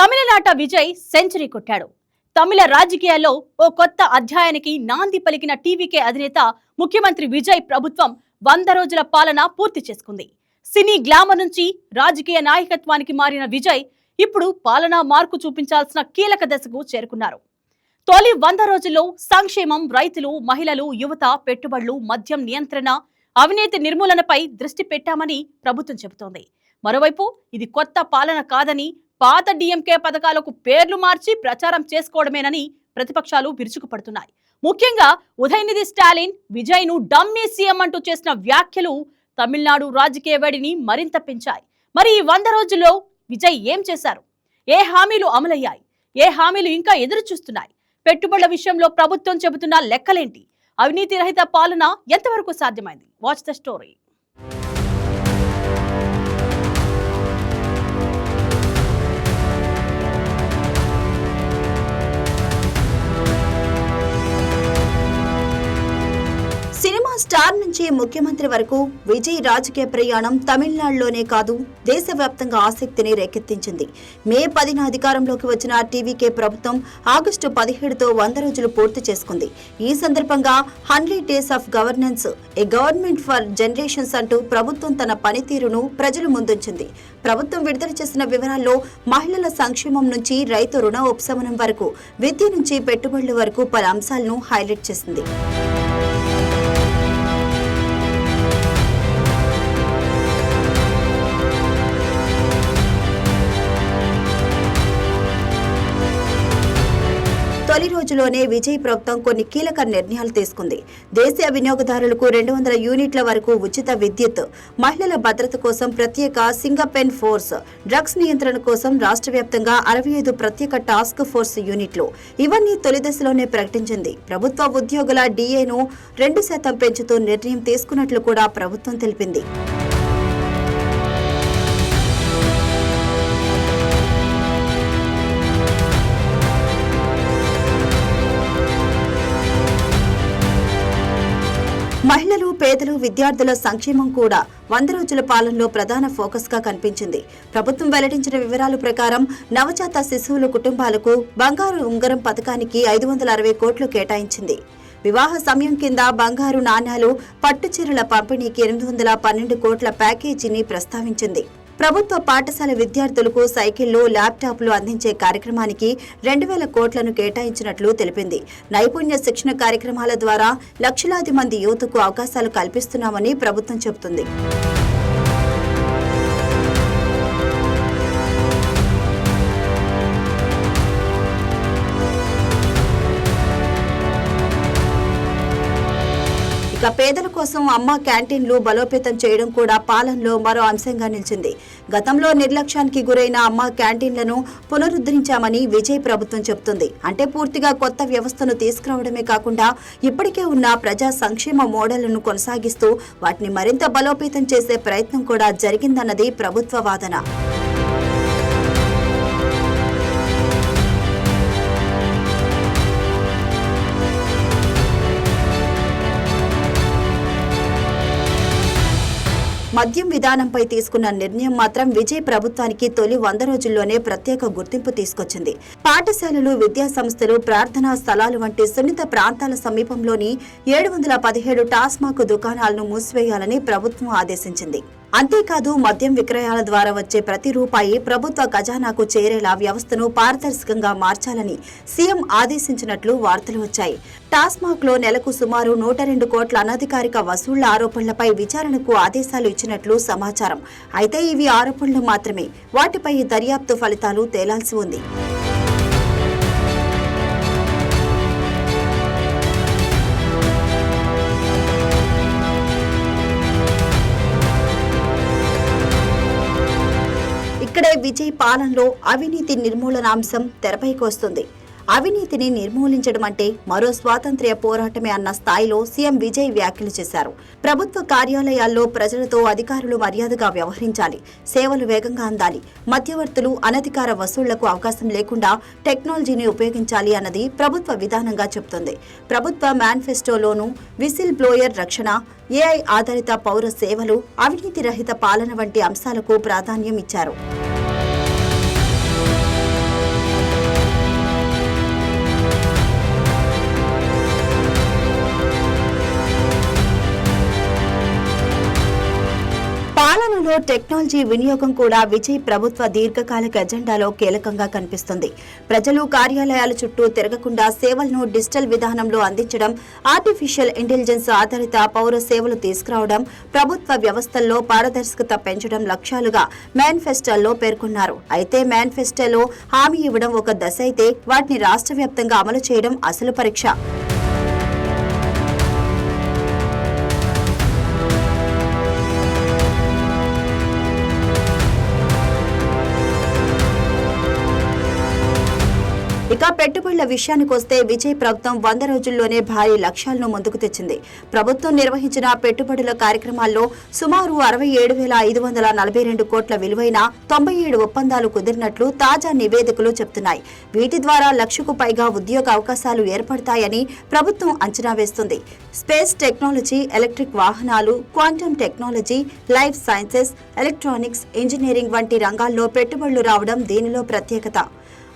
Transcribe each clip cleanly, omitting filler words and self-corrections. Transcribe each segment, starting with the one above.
తమిళనాట విజయ్ సెంచరీ కొట్టాడు. తమిళ రాజకీయాల్లో ఓ కొత్త అధ్యాయానికి నాంది పలికిన టీవీకే అధినేత ముఖ్యమంత్రి విజయ్ ప్రభుత్వం 100 రోజుల పాలన పూర్తి చేసుకుంది. సినీ గ్లామర్ నుంచి రాజకీయ నాయకత్వానికి మారిన విజయ్ ఇప్పుడు పాలనా మార్కు చూపించాల్సిన కీలక దశకు చేరుకున్నారు. తొలి 100 రోజుల్లో సంక్షేమం, రైతులు, మహిళలు, యువత, పెట్టుబడులు, మద్యం నియంత్రణ, అవినీతి నిర్మూలనపై దృష్టి పెట్టామని ప్రభుత్వం చెబుతోంది. మరోవైపు ఇది కొత్త పాలన కాదని, పాత డీఎంకే పథకాలకు పేర్లు మార్చి ప్రచారం చేసుకోవడమేనని ప్రతిపక్షాలు విరుచుకుపడుతున్నాయి. ముఖ్యంగా ఉదయనిధి స్టాలిన్ విజయ్ ను డమ్మీ సీఎం అంటూ చేసిన వ్యాఖ్యలు తమిళనాడు రాజకీయ వేడిని మరింత పెంచాయి. మరి ఈ 100 రోజుల్లో విజయ్ ఏం చేశారు? ఏ హామీలు అమలయ్యాయి? ఏ హామీలు ఇంకా ఎదురు చూస్తున్నాయి? పెట్టుబడుల విషయంలో ప్రభుత్వం చెబుతున్న లెక్కలేంటి? అవినీతి రహిత పాలన ఎంతవరకు సాధ్యమైంది? Watch the story. Cinema star నుంచి ముఖ్యమంత్రి వరకు విజయ్ రాజకీయ ప్రయాణం తమిళనాడులోనే కాదు, దేశవ్యాప్తంగా ఆసక్తిని రేకెత్తించింది. మే 10న అధికారంలోకి వచ్చిన టీవీకే ప్రభుత్వం ఆగస్టు 17తో 100 రోజులు పూర్తి చేసుకుంది. ఈ సందర్భంగా 100 days of governance, A government for generations అంటూ ప్రభుత్వం తన పనితీరును ప్రజల ముందుంచింది. ప్రభుత్వం విడుదల చేసిన వివరాల్లో మహిళల సంక్షేమం నుంచి రైతు రుణ ఉపశమనం వరకు, విద్య నుంచి పెట్టుబడుల వరకు పలు అంశాలను హైలైట్ చేసింది. తొలి రోజులోనే విజయ్ ప్రభుత్వం కొన్ని కీలక నిర్ణయాలు తీసుకుంది. దేశీయ వినియోగదారులకు 200 యూనిట్ల వరకు ఉచిత విద్యుత్, మహిళల భద్రత కోసం ప్రత్యేక సింగపెన్ ఫోర్స్, డ్రగ్స్ నియంత్రణ కోసం రాష్ట్ర వ్యాప్తంగా 65 ప్రత్యేక టాస్క్ ఫోర్స్ యూనిట్లు, ఇవన్నీ తొలి దశలోనే ప్రకటించింది. ప్రభుత్వ ఉద్యోగుల డిఏను 2% పెంచుతూ నిర్ణయం తీసుకున్నట్లు కూడా ప్రభుత్వం తెలిపింది. మహిళలు, పేదలు, విద్యార్థుల సంక్షేమం కూడా 100 రోజుల పాలనలో ప్రధాన ఫోకస్ గా కనిపించింది. ప్రభుత్వం వెల్లడించిన వివరాల ప్రకారం నవజాత శిశువుల కుటుంబాలకు బంగారు ఉంగరం పథకానికి 560 కోట్లు కేటాయించింది. వివాహ సమయం కింద బంగారు నాణ్యాలు, పట్టుచీరల పంపిణీకి 812 కోట్ల ప్యాకేజీని ప్రస్తావించింది. ప్రభుత్వ పాఠశాల విద్యార్థులకు సైకిళ్లు, ల్యాప్టాప్లు అందించే కార్యక్రమానికి 2000 కోట్లను కేటాయించినట్లు తెలిపింది. నైపుణ్య శిక్షణ కార్యక్రమాల ద్వారా లక్షలాది మంది యువతకు అవకాశాలు కల్పిస్తున్నామని ప్రభుత్వం చెబుతుంది. ఇక పేదల కోసం అమ్మ క్యాంటీన్లు బలోపేతం చేయడం కూడా పాలనలో మరో అంశంగా నిలిచింది. గతంలో నిర్లక్ష్యానికి గురైన అమ్మ క్యాంటీన్లను పునరుద్ధరించామని విజయ్ ప్రభుత్వం చెబుతుంది. అంటే పూర్తిగా కొత్త వ్యవస్థను తీసుకురావడమే కాకుండా ఇప్పటికే ఉన్న ప్రజా సంక్షేమ మోడళ్లను కొనసాగిస్తూ వాటిని మరింత బలోపేతం చేసే ప్రయత్నం కూడా జరిగిందన్నది ప్రభుత్వ వాదన. మద్యం విధానంపై తీసుకున్న నిర్ణయం మాత్రం విజయ్ ప్రభుత్వానికి తొలి 100 రోజుల్లోనే ప్రత్యేక గుర్తింపు తీసుకొచ్చింది. పాఠశాలలు, విద్యా సంస్థలు, ప్రార్థనా స్థలాలు వంటి సున్నిత ప్రాంతాల సమీపంలోని 717 టాస్మాక్ దుకాణాలను మూసివేయాలని ప్రభుత్వం ఆదేశించింది. అంతేకాదు మద్యం విక్రయాల ద్వారా వచ్చే ప్రతి రూపాయి ప్రభుత్వ ఖజానాకు చేరేలా వ్యవస్థను పారదర్శకంగా మార్చాలని సీఎం ఆదేశించినట్లు వార్తలు వచ్చాయి. టాస్మాక్ లో నెలకు సుమారు 102 కోట్ల అనధికారిక వసూళ్ల ఆరోపణలపై విచారణకు ఆదేశాలు ఇచ్చినట్లు సమాచారం. అయితే ఇవి ఆరోపణలు మాత్రమే, వాటిపై దర్యాప్తు ఫలితాలు తేలాల్సి ఉంది. ఇక్కడే విజయ్ పాలనలో అవినీతి నిర్మూలన అంశం తెరపైకి వస్తుంది. అవినీతిని నిర్మూలించడం అంటే మరో స్వాతంత్ర్య పోరాటమే అన్న స్థాయిలో సీఎం విజయ్ వ్యాఖ్యలు చేశారు. ప్రభుత్వ కార్యాలయాల్లో ప్రజలతో అధికారులు మర్యాదగా వ్యవహరించాలి, సేవలు వేగంగా అందాలి, మధ్యవర్తులు, అనధికార వసూళ్లకు అవకాశం లేకుండా టెక్నాలజీని ఉపయోగించాలి అన్నది ప్రభుత్వ విధానంగా చెబుతుంది. ప్రభుత్వ మేనిఫెస్టోలోనూ విసిల్ బ్లోయర్ రక్షణ, ఏఐ ఆధారిత పౌర సేవలు, అవినీతి రహిత పాలన వంటి అంశాలకు ప్రాధాన్యం ఇచ్చారు. నేపథ్యంలో టెక్నాలజీ వినియోగం కూడా విజయ్ ప్రభుత్వ దీర్ఘకాలిక ఎజెండాలో కీలకంగా కనిపిస్తుంది. ప్రజలు కార్యాలయాల చుట్టూ తిరగకుండా సేవలను డిజిటల్ విధానంలో అందించడం, ఆర్టిఫిషియల్ ఇంటెలిజెన్స్ ఆధారిత పౌర సేవలు తీసుకురావడం, ప్రభుత్వ వ్యవస్థల్లో పారదర్శకత పెంచడం లక్ష్యాలుగా మేనిఫెస్టోలో పేర్కొన్నారు. అయితే మేనిఫెస్టోలో హామీ ఇవ్వడం ఒక దశ అయితే వాటిని రాష్ట్ర వ్యాప్తంగా అమలు చేయడం అసలు పరీక్ష. ఇక పెట్టుబడుల విషయానికొస్తే విజయ్ ప్రభుత్వం 100 రోజుల్లోనే భారీ లక్ష్యాలను ముందుకు తెచ్చింది. ప్రభుత్వం నిర్వహించిన పెట్టుబడుల కార్యక్రమాల్లో సుమారు 67,542 కోట్ల విలువైన 97 ఒప్పందాలు కుదిరినట్లు తాజా నివేదికలు చెబుతున్నాయి. వీటి ద్వారా 1,00,000కు పైగా ఉద్యోగ అవకాశాలు ఏర్పడతాయని ప్రభుత్వం అంచనా వేస్తుంది. స్పేస్ టెక్నాలజీ, ఎలక్ట్రిక్ వాహనాలు, quantum technology, life sciences, electronics, engineering వంటి రంగాల్లో పెట్టుబడులు రావడం దీనిలో ప్రత్యేకత.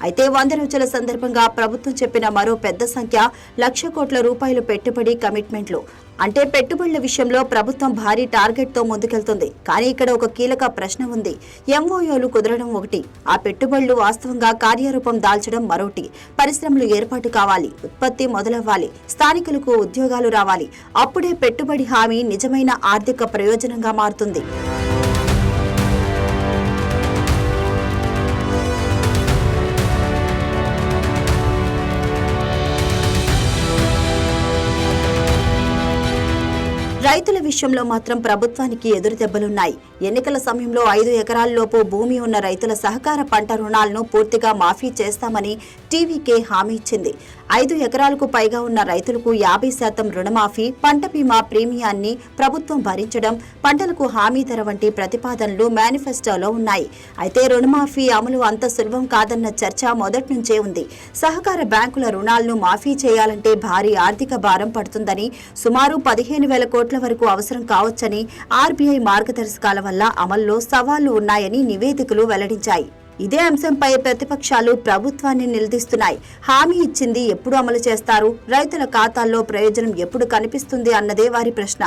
అయితే 100 రోజుల సందర్భంగా ప్రభుత్వం చెప్పిన మరో పెద్ద సంఖ్య 1,00,000 కోట్ల రూపాయలు పెట్టుబడి కమిట్మెంట్లు. అంటే పెట్టుబడుల విషయంలో ప్రభుత్వం భారీ టార్గెట్తో ముందుకెళ్తుంది. కానీ ఇక్కడ ఒక కీలక ప్రశ్న ఉంది. ఎంఓయూలు కుదరడం ఒకటి, ఆ పెట్టుబడులు వాస్తవంగా కార్యరూపం దాల్చడం మరొకటి. పరిశ్రమలు ఏర్పాటు కావాలి, ఉత్పత్తి మొదలవ్వాలి, స్థానికులకు ఉద్యోగాలు రావాలి. అప్పుడే పెట్టుబడి హామీ నిజమైన ఆర్థిక ప్రయోజనంగా మారుతుంది. రైతుల విషయంలో మాత్రం ప్రభుత్వానికి ఎదురు దెబ్బలున్నాయి. ఎన్నికల సమయంలో 5 ఎకరాల్లోపు భూమి ఉన్న రైతుల సహకార పంట రుణాలను పూర్తిగా మాఫీ చేస్తామని టీవీకే హామీ ఇచ్చింది. 5 ఎకరాలకు పైగా ఉన్న రైతులకు 50% రుణమాఫీ, పంట బీమా ప్రీమియాన్ని ప్రభుత్వం భరించడం, పంటలకు హామీ ధర వంటి ప్రతిపాదనలు మేనిఫెస్టోలో ఉన్నాయి. అయితే రుణమాఫీ అమలు అంత సులభం కాదన్న చర్చ మొదటి నుంచే ఉంది. సహకార బ్యాంకుల రుణాలను మాఫీ చేయాలంటే భారీ ఆర్థిక భారం పడుతుందని, సుమారు 15,000 కోట్ల వరకు అవసరం కావచ్చని, ఆర్బీఐ మార్గదర్శకాల వల్ల అమల్లో సవాళ్లు ఉన్నాయని నివేదికలు వెల్లడించాయి. ఇదే అంశంపై ప్రతిపక్షాలు ప్రభుత్వాన్ని నిలదీస్తున్నాయి. హామీ ఇచ్చింది ఎప్పుడు అమలు చేస్తారు, రైతుల ఖాతాల్లో ప్రయోజనం ఎప్పుడు కనిపిస్తుంది అన్నదే వారి ప్రశ్న.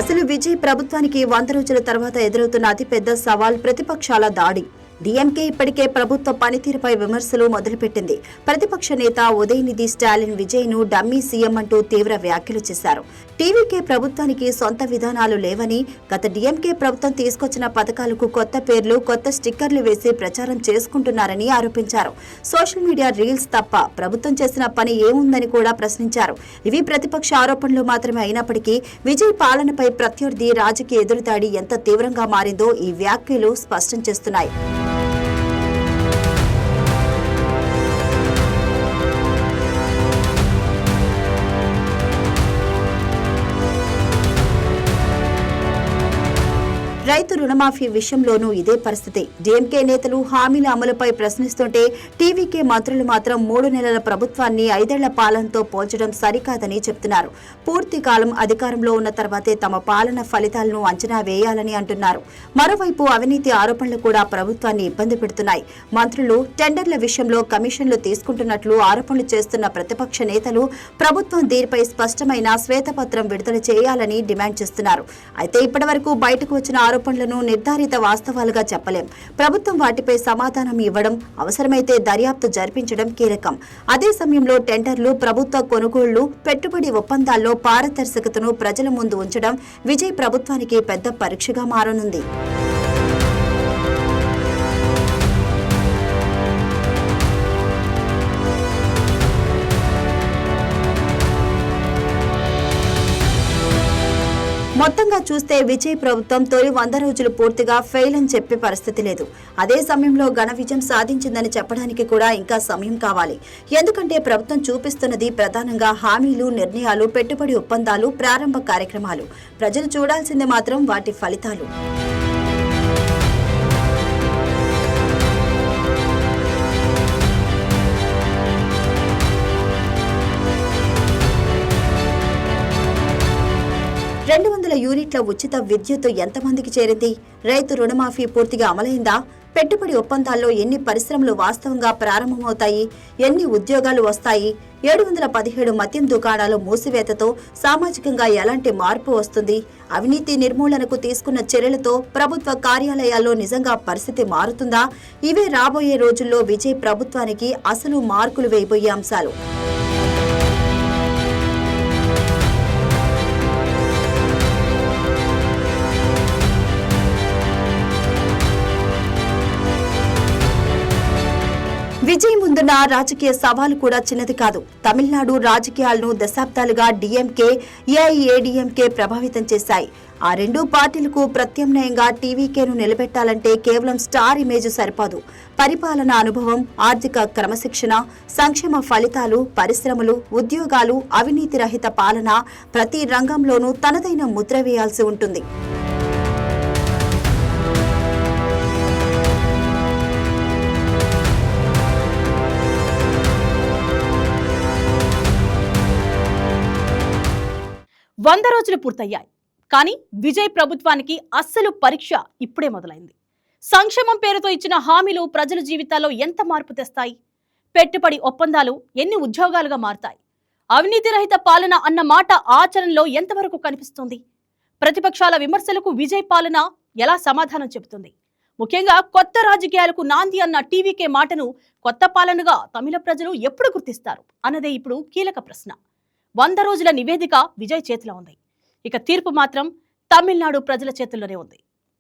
అసలు విజయ్ ప్రభుత్వానికి 100 రోజుల తర్వాత ఎదురవుతున్న అతిపెద్ద సవాల్ ప్రతిపక్షాల దాడి. డీఎంకే ఇప్పటికే ప్రభుత్వ పనితీరుపై విమర్శలు మొదలుపెట్టింది. ప్రతిపక్ష నేత ఉదయనిధి స్టాలిన్ విజయ్ను డమ్మీ సీఎం అంటూ తీవ్ర వ్యాఖ్యలు చేశారు. టీవీకే ప్రభుత్వానికి సొంత విధానాలు లేవని, గత డీఎంకే ప్రభుత్వం తీసుకొచ్చిన పథకాలకు కొత్త పేర్లు, కొత్త స్టిక్కర్లు వేసి ప్రచారం చేసుకుంటున్నారని ఆరోపించారు. సోషల్ మీడియా రీల్స్ తప్ప ప్రభుత్వం చేసిన పని ఏముందని కూడా ప్రశ్నించారు. ఇవి ప్రతిపక్ష ఆరోపణలు మాత్రమే అయినప్పటికీ విజయ్ పాలనపై ప్రత్యర్థి రాజకీయ ఎదురుదాడి ఎంత తీవ్రంగా మారిందో ఈ వ్యాఖ్యలు స్పష్టం చేస్తున్నాయి. రైతు రుణమాఫీ విషయంలోనూ ఇదే పరిస్థితి. డీఎంకే నేతలు హామీల అమలుపై ప్రశ్నిస్తుంటే టీవీకే మంత్రులు మాత్రం 3 నెలల ప్రభుత్వాన్ని 5 ఏళ్ల పాలనతో పోల్చడం సరికాదని చెప్తున్నారు. పూర్తి కాలం అధికారంలో ఉన్న తర్వాతే తమ పాలన ఫలితాలను అంచనా వేయాలని అంటున్నారు. మరోవైపు అవినీతి ఆరోపణలు కూడా ప్రభుత్వాన్ని ఇబ్బంది పెడుతున్నాయి. మంత్రులు టెండర్ల విషయంలో కమిషన్లు తీసుకుంటున్నట్లు ఆరోపణలు చేస్తున్న ప్రతిపక్ష నేతలు ప్రభుత్వం దీనిపై స్పష్టమైన శ్వేతపత్రం విడుదల చేయాలని డిమాండ్ చేస్తున్నారు. అయితే ఇప్పటివరకు బయటకు వచ్చిన ఆరోపణలను నిర్ధారిత వాస్తవాలుగా చెప్పలేం. ప్రభుత్వం వాటిపై సమాధానం ఇవ్వడం, అవసరమైతే దర్యాప్తు జరిపించడం కీలకం. అదే సమయంలో టెండర్లు, ప్రభుత్వ కొనుగోళ్లు, పెట్టుబడి ఒప్పందాల్లో పారదర్శకతను ప్రజల ముందు ఉంచడం విజయ్ ప్రభుత్వానికి పెద్ద పరీక్షగా మారనుంది. మొత్తంగా చూస్తే విజయ్ ప్రభుత్వం తొలి 100 రోజులు పూర్తిగా ఫెయిల్ అని చెప్పే పరిస్థితి లేదు. అదే సమయంలో ఘన విజయం సాధించిందని చెప్పడానికి కూడా ఇంకా సమయం కావాలి. ఎందుకంటే ప్రభుత్వం చూపిస్తున్నది ప్రధానంగా హామీలు, నిర్ణయాలు, పెట్టుబడి ఒప్పందాలు, ప్రారంభ కార్యక్రమాలు. ప్రజలు చూడాల్సింది మాత్రం వాటి ఫలితాలు. యూనిట్ల ఉచిత విద్యుత్ ఎంతమందికి చేరింది? రైతు రుణమాఫీ పూర్తిగా అమలైందా? పెట్టుబడి ఒప్పందాల్లో ఎన్ని పరిశ్రమలు వాస్తవంగా ప్రారంభమవుతాయి, ఎన్ని ఉద్యోగాలు వస్తాయి, 717 మద్యం దుకాణాలు మూసివేతతో సామాజికంగా ఎలాంటి మార్పు వస్తుంది, అవినీతి నిర్మూలనకు తీసుకున్న చర్యలతో ప్రభుత్వ కార్యాలయాల్లో నిజంగా పరిస్థితి మారుతుందా? ఇవే రాబోయే రోజుల్లో విజయ్ ప్రభుత్వానికి అసలు మార్కులు వేయబోయే అంశాలు. విజయ్ ముందున్న రాజకీయ సవాలు కూడా చిన్నది కాదు. తమిళనాడు రాజకీయాలను దశాబ్దాలుగా డీఎంకే, ఏఐఏడీఎంకే ప్రభావితం చేశాయి. ఆ రెండు పార్టీలకు ప్రత్యామ్నాయంగా టీవీకేను నిలబెట్టాలంటే కేవలం స్టార్ ఇమేజ్ సరిపోదు. పరిపాలన అనుభవం, ఆర్థిక క్రమశిక్షణ, సంక్షేమ ఫలితాలు, పరిశ్రమలు, ఉద్యోగాలు, అవినీతి రహిత పాలన, ప్రతి రంగంలోనూ తనదైన ముద్ర వేయాల్సి ఉంటుంది. వంద రోజులు పూర్తయ్యాయి. కానీ విజయ్ ప్రభుత్వానికి అస్సలు పరీక్ష ఇప్పుడే మొదలైంది. సంక్షేమం పేరుతో ఇచ్చిన హామీలు ప్రజల జీవితాల్లో ఎంత మార్పు తెస్తాయి? పెట్టుబడి ఒప్పందాలు ఎన్ని ఉద్యోగాలుగా మారతాయి? అవినీతి రహిత పాలన అన్న మాట ఆచరణలో ఎంతవరకు కనిపిస్తుంది? ప్రతిపక్షాల విమర్శలకు విజయ్ పాలన ఎలా సమాధానం చెబుతుంది? ముఖ్యంగా కొత్త రాజకీయాలకు నాంది అన్న టీవీకే మాటను కొత్త పాలనగా తమిళ ప్రజలు ఎప్పుడు గుర్తిస్తారు అన్నదే ఇప్పుడు కీలక ప్రశ్న. 100 రోజుల నివేదిక విజయ్ చేతిలో ఉంది. ఇక తీర్పు మాత్రం తమిళనాడు ప్రజల చేతుల్లోనే ఉంది.